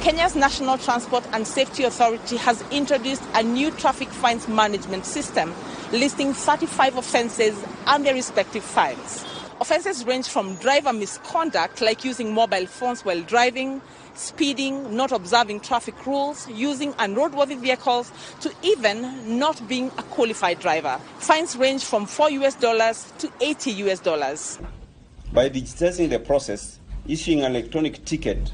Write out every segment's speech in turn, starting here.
Kenya's National Transport and Safety Authority has introduced a new traffic fines management system listing 35 offences and their respective fines. Offences range from driver misconduct, like using mobile phones while driving, speeding, not observing traffic rules, using unroadworthy vehicles, to even not being a qualified driver. Fines range from $4 to $80. By digitizing the process, issuing an electronic ticket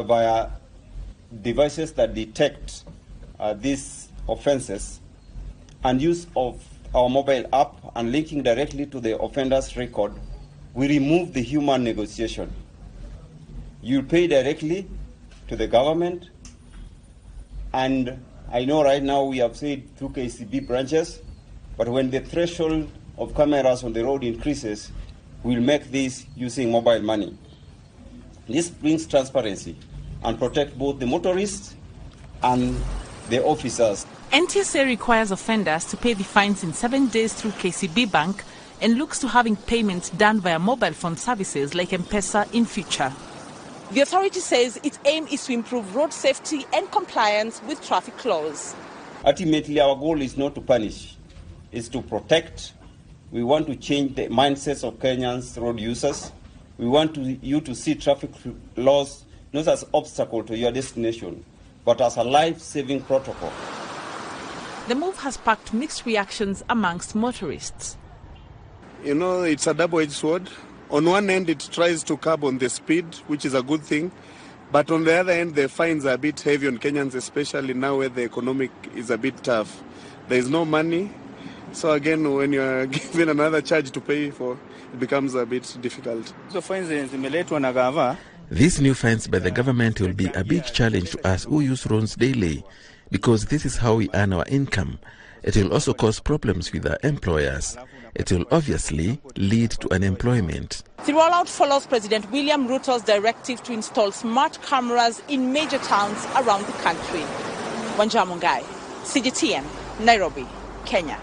via devices that detect these offences, and use of our mobile app and linking directly to the offender's record, we remove the human negotiation. You pay directly to the government, and I know right now we have said through KCB branches, but when the threshold of cameras on the road increases, we'll make this using mobile money. This brings transparency and protect both the motorists and the officers. NTSA requires offenders to pay the fines in 7 days through KCB Bank and looks to having payments done via mobile phone services like M-Pesa in future. The authority says its aim is to improve road safety and compliance with traffic laws. Ultimately, our goal is not to punish, it's to protect. We want to change the mindsets of Kenyans road users. We want you to see traffic laws not as an obstacle to your destination, but as a life-saving protocol. The move has sparked mixed reactions amongst motorists. You know, it's a double-edged sword. On one end, it tries to curb on the speed, which is a good thing. But on the other end, the fines are a bit heavy on Kenyans, especially now where the economic is a bit tough. There is no money. So again, when you are given another charge to pay for, it becomes a bit difficult. These new fines by the government will be a big challenge to us who use roads daily, because this is how we earn our income. It will also cause problems with our employers. It will obviously lead to unemployment. The rollout follows President William Ruto's directive to install smart cameras in major towns around the country. Wanja Mungai, CGTN, Nairobi, Kenya.